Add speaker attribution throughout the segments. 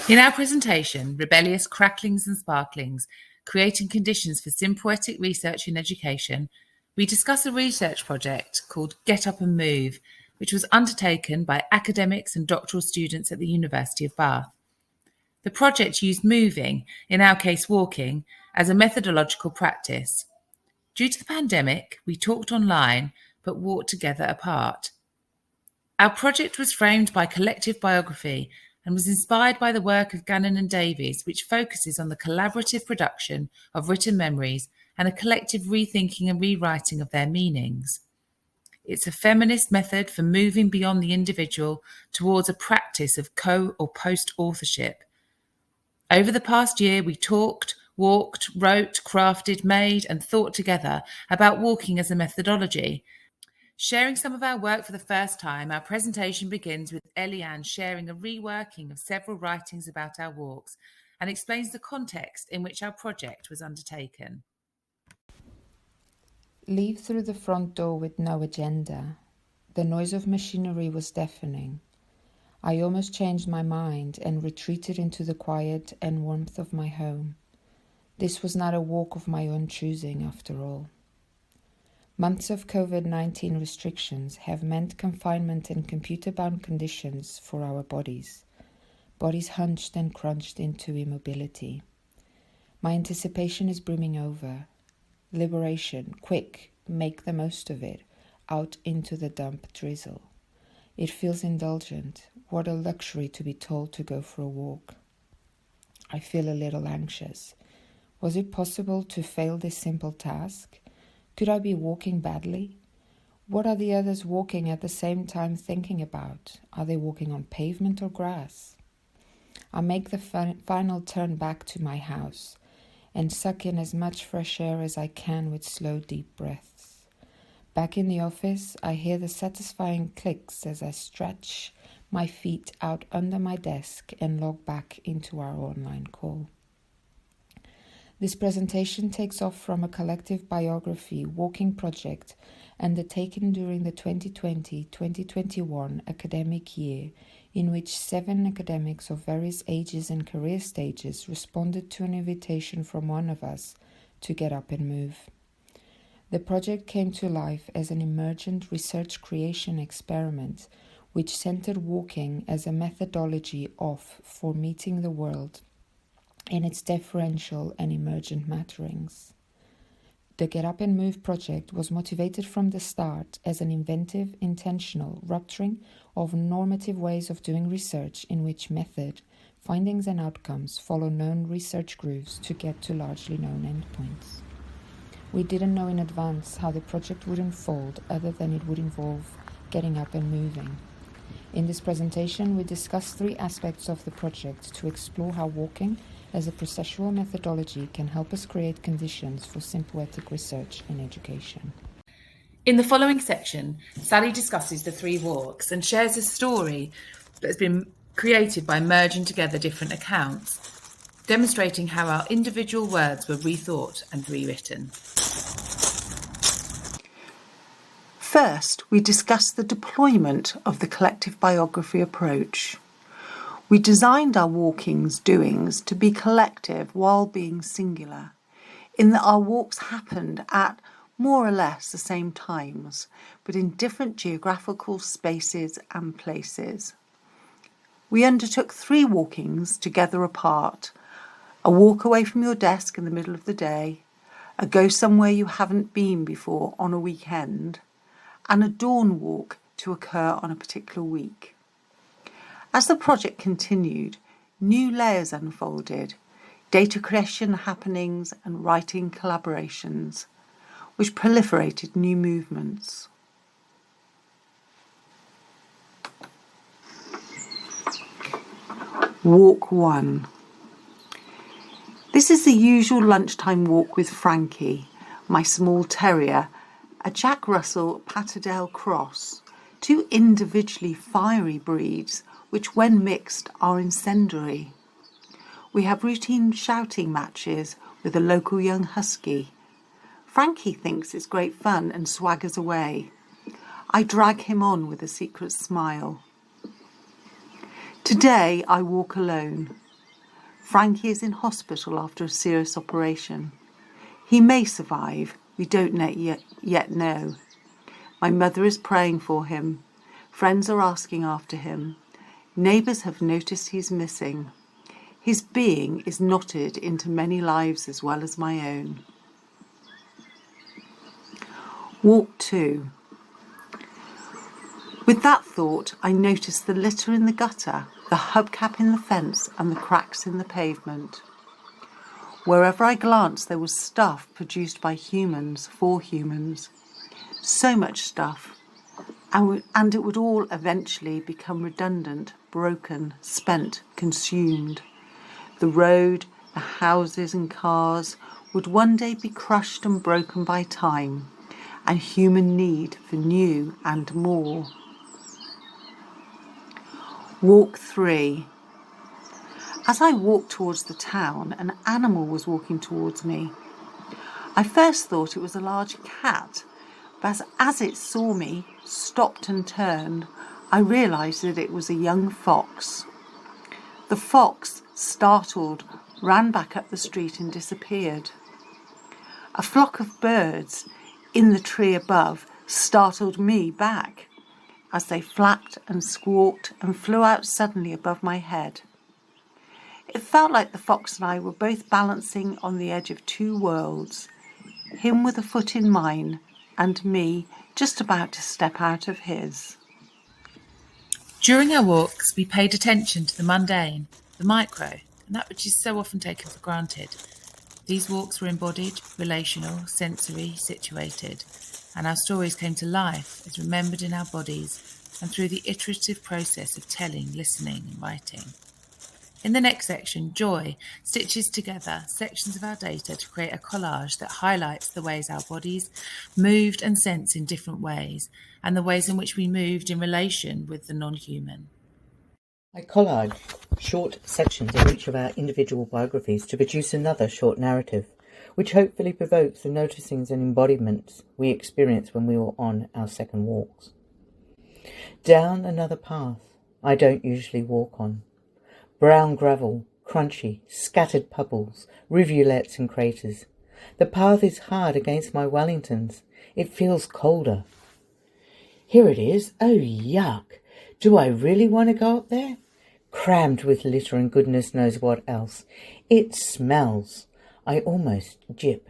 Speaker 1: In our presentation, Rebellious, Cracklings and Sparklings, Creating Conditions for Sympoetic Research in Education, we discuss a research project called Get Up and Move, which was undertaken by academics and doctoral students at the University of Bath. The project used moving, in our case walking, as a methodological practice. Due to the pandemic, we talked online but walked together apart. Our project was framed by collective biography and was inspired by the work of Gannon and Davies, which focuses on the collaborative production of written memories and a collective rethinking and rewriting of their meanings. It's a feminist method for moving beyond the individual towards a practice of co- or post-authorship. Over the past year, we talked, walked, wrote, crafted, made, and thought together about walking as a methodology. Sharing some of our work for the first time, our presentation begins with Eliane sharing a reworking of several writings about our walks and explains the context in which our project was undertaken.
Speaker 2: Leave through the front door with no agenda. The noise of machinery was deafening. I almost changed my mind and retreated into the quiet and warmth of my home. This was not a walk of my own choosing, after all. Months of COVID-19 restrictions have meant confinement and computer-bound conditions for our bodies. Bodies hunched and crunched into immobility. My anticipation is brimming over. Liberation, quick, make the most of it, out into the damp drizzle. It feels indulgent. What a luxury to be told to go for a walk. I feel a little anxious. Was it possible to fail this simple task? Could I be walking badly? What are the others walking at the same time thinking about? Are they walking on pavement or grass? I make the final turn back to my house and suck in as much fresh air as I can with slow, deep breaths. Back in the office, I hear the satisfying clicks as I stretch my feet out under my desk and log back into our online call. This presentation takes off from a collective biography walking project undertaken during the 2020-2021 academic year, in which 7 academics of various ages and career stages responded to an invitation from one of us to get up and move. The project came to life as an emergent research creation experiment which centered walking as a methodology for meeting the world in its differential and emergent matterings. The Get Up and Move project was motivated from the start as an inventive, intentional rupturing of normative ways of doing research in which method, findings and outcomes follow known research grooves to get to largely known endpoints. We didn't know in advance how the project would unfold other than it would involve getting up and moving. In this presentation, we discuss 3 aspects of the project to explore how walking as a processual methodology can help us create conditions for sympoetic research in education.
Speaker 1: In the following section, Sally discusses the 3 walks and shares a story that has been created by merging together different accounts, demonstrating how our individual words were rethought and rewritten.
Speaker 3: First, we discuss the deployment of the collective biography approach. We designed our walkings, doings to be collective while being singular, in that our walks happened at more or less the same times, but in different geographical spaces and places. We undertook 3 walkings together apart: a walk away from your desk in the middle of the day, a go somewhere you haven't been before on a weekend, and a dawn walk to occur on a particular week. As the project continued, new layers unfolded, data creation happenings and writing collaborations, which proliferated new movements. Walk 1. This is the usual lunchtime walk with Frankie, my small terrier, a Jack Russell Patterdale cross, 2 individually fiery breeds which when mixed are incendiary. We have routine shouting matches with a local young husky. Frankie thinks it's great fun and swaggers away. I drag him on with a secret smile. Today I walk alone. Frankie is in hospital after a serious operation. He may survive, we don't yet know. My mother is praying for him. Friends are asking after him. Neighbours have noticed he's missing. His being is knotted into many lives as well as my own. Walk 2. With that thought, I noticed the litter in the gutter, the hubcap in the fence, and the cracks in the pavement. Wherever I glanced, there was stuff produced by humans for humans. So much stuff. And it would all eventually become redundant, broken, spent, consumed. The road, the houses and cars would one day be crushed and broken by time and human need for new and more. Walk 3. As I walked towards the town, an animal was walking towards me. I first thought it was a large cat, but as it saw me, stopped and turned, I realised that it was a young fox. The fox, startled, ran back up the street and disappeared. A flock of birds in the tree above startled me back as they flapped and squawked and flew out suddenly above my head. It felt like the fox and I were both balancing on the edge of two worlds, him with a foot in mine and me just about to step out of his.
Speaker 1: During our walks, we paid attention to the mundane, the micro, and that which is so often taken for granted. These walks were embodied, relational, sensory, situated, and our stories came to life as remembered in our bodies and through the iterative process of telling, listening, and writing. In the next section, Joy stitches together sections of our data to create a collage that highlights the ways our bodies moved and sense in different ways, and the ways in which we moved in relation with the non-human.
Speaker 4: I collage short sections of each of our individual biographies to produce another short narrative, which hopefully provokes the noticings and embodiments we experienced when we were on our second walks. Down another path I don't usually walk on. Brown gravel, crunchy, scattered puddles, rivulets and craters. The path is hard against my Wellingtons. It feels colder. Here it is. Oh, yuck. Do I really want to go up there? Crammed with litter and goodness knows what else. It smells. I almost jip.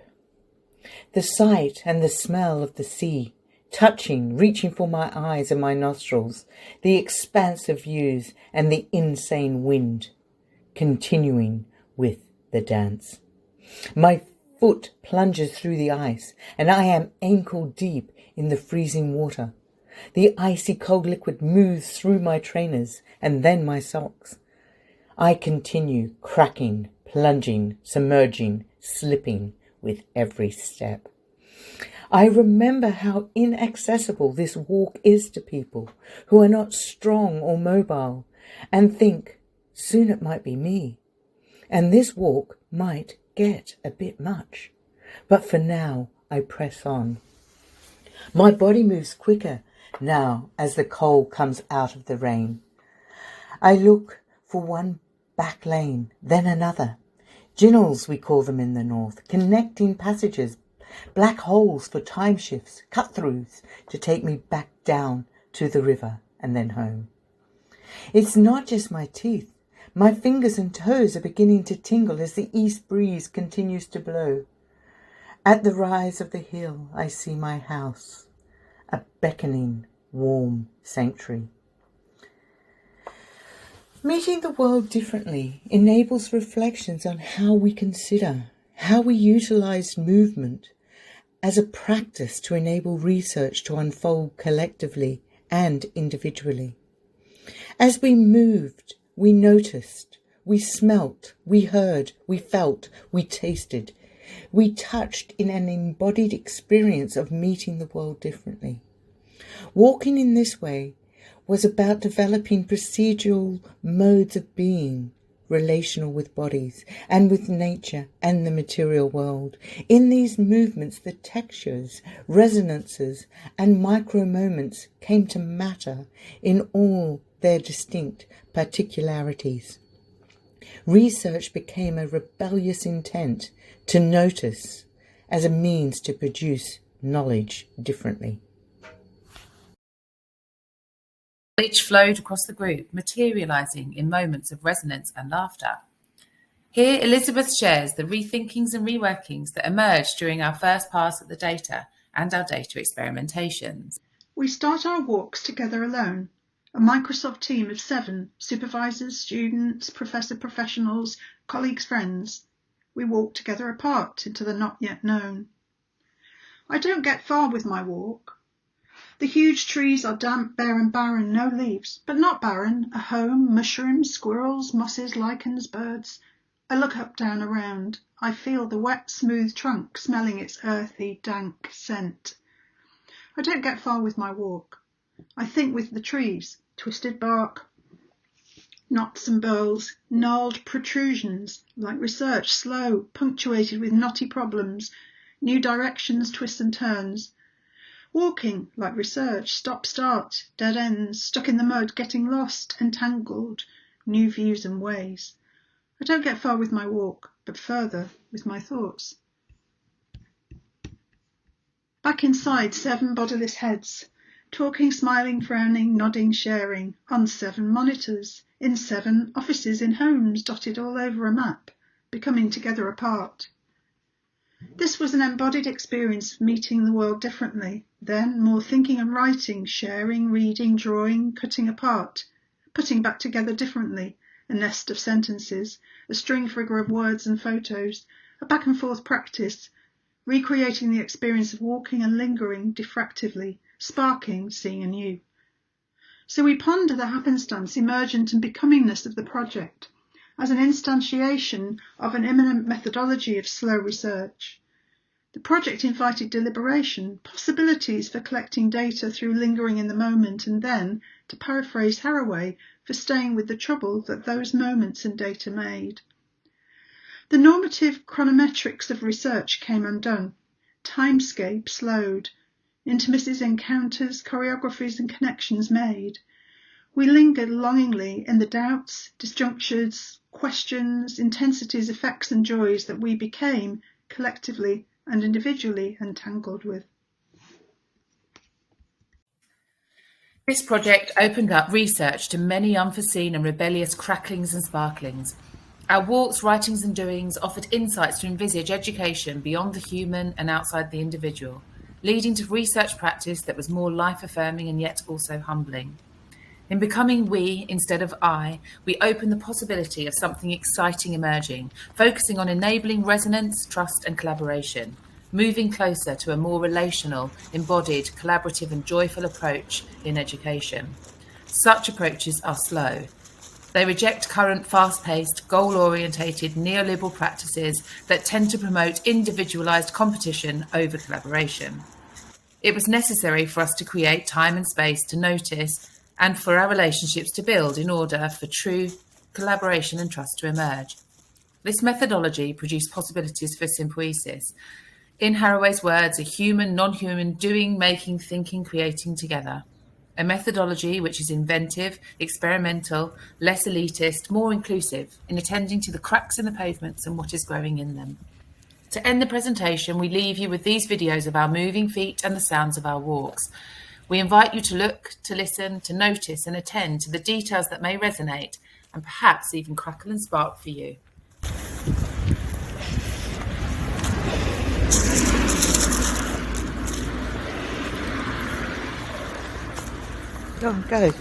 Speaker 4: The sight and the smell of the sea, touching, reaching for my eyes and my nostrils, the expansive views and the insane wind, continuing with the dance. My foot plunges through the ice, and I am ankle deep in the freezing water. The icy cold liquid moves through my trainers and then my socks. I continue cracking, plunging, submerging, slipping with every step. I remember how inaccessible this walk is to people who are not strong or mobile, and think, soon it might be me, and this walk might get a bit much. But for now, I press on. My body moves quicker now as the cold comes out of the rain. I look for one back lane, then another. Ginnels, we call them in the north, connecting passages, black holes for time shifts, cut-throughs to take me back down to the river and then home. It's not just my teeth. My fingers and toes are beginning to tingle as the east breeze continues to blow. At the rise of the hill, I see my house, a beckoning, warm sanctuary. Meeting the world differently enables reflections on how we consider, how we utilize movement as a practice to enable research to unfold collectively and individually. As we moved, we noticed, we smelt, we heard, we felt, we tasted, we touched in an embodied experience of meeting the world differently. Walking in this way was about developing procedural modes of being, relational with bodies and with nature and the material world. In these movements, the textures, resonances and micro moments came to matter in all their distinct particularities. Research became a rebellious intent to notice as a means to produce knowledge differently.
Speaker 1: Knowledge flowed across the group, materialising in moments of resonance and laughter. Here, Elizabeth shares the rethinkings and reworkings that emerged during our first pass at the data and our data experimentations.
Speaker 5: We start our walks together alone, a Microsoft team of 7, supervisors, students, professionals, colleagues, friends. We walk together apart into the not yet known. I don't get far with my walk. The huge trees are damp, bare and barren, no leaves, but not barren, a home, mushrooms, squirrels, mosses, lichens, birds. I look up, down, around. I feel the wet, smooth trunk smelling its earthy, dank scent. I don't get far with my walk. I think with the trees, twisted bark, knots and burls, gnarled protrusions, like research, slow, punctuated with knotty problems, new directions, twists and turns. Walking, like research, stop-start, dead ends, stuck in the mud, getting lost, entangled, new views and ways. I don't get far with my walk, but further with my thoughts. Back inside 7 bodiless heads, talking, smiling, frowning, nodding, sharing, on 7 monitors, in 7 offices in homes dotted all over a map, becoming together apart. This was an embodied experience of meeting the world differently, then more thinking and writing, sharing, reading, drawing, cutting apart, putting back together differently, a nest of sentences, a string figure of words and photos, a back and forth practice, recreating the experience of walking and lingering diffractively, sparking, seeing anew. So we ponder the happenstance, emergent and becomingness of the project as an instantiation of an imminent methodology of slow research. The project invited deliberation, possibilities for collecting data through lingering in the moment, and then, to paraphrase Haraway, for staying with the trouble that those moments and data made. The normative chronometrics of research came undone. Timescape slowed. Intimacies, encounters, choreographies and connections made. We lingered longingly in the doubts, disjunctures, questions, intensities, effects and joys that we became, collectively and individually, entangled with.
Speaker 1: This project opened up research to many unforeseen and rebellious cracklings and sparklings. Our walks, writings and doings offered insights to envisage education beyond the human and outside the individual, leading to research practice that was more life-affirming and yet also humbling. In becoming we instead of I, we open the possibility of something exciting emerging, focusing on enabling resonance, trust and collaboration, moving closer to a more relational, embodied, collaborative and joyful approach in education. Such approaches are slow. They reject current fast-paced, goal-orientated neoliberal practices that tend to promote individualised competition over collaboration. It was necessary for us to create time and space to notice and for our relationships to build in order for true collaboration and trust to emerge. This methodology produced possibilities for sympoesis. In Haraway's words, a human, non-human, doing, making, thinking, creating together. A methodology which is inventive, experimental, less elitist, more inclusive in attending to the cracks in the pavements and what is growing in them. To end the presentation, we leave you with these videos of our moving feet and the sounds of our walks. We invite you to look, to listen, to notice and attend to the details that may resonate and perhaps even crackle and spark for you.
Speaker 4: Go on, go.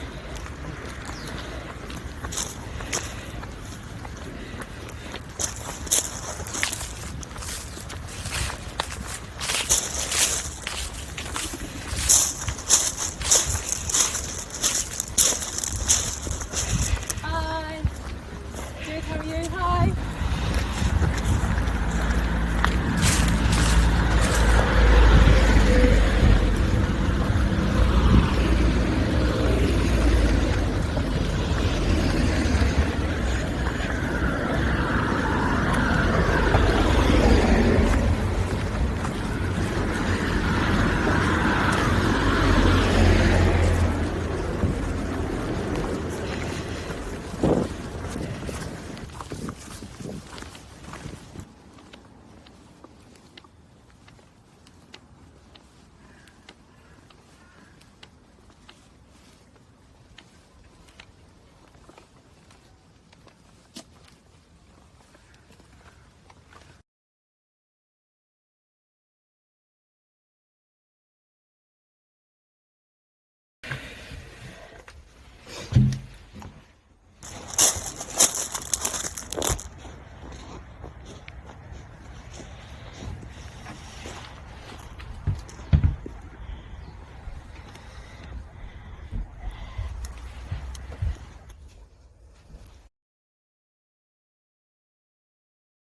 Speaker 6: Hi. Good, how are you? Hi.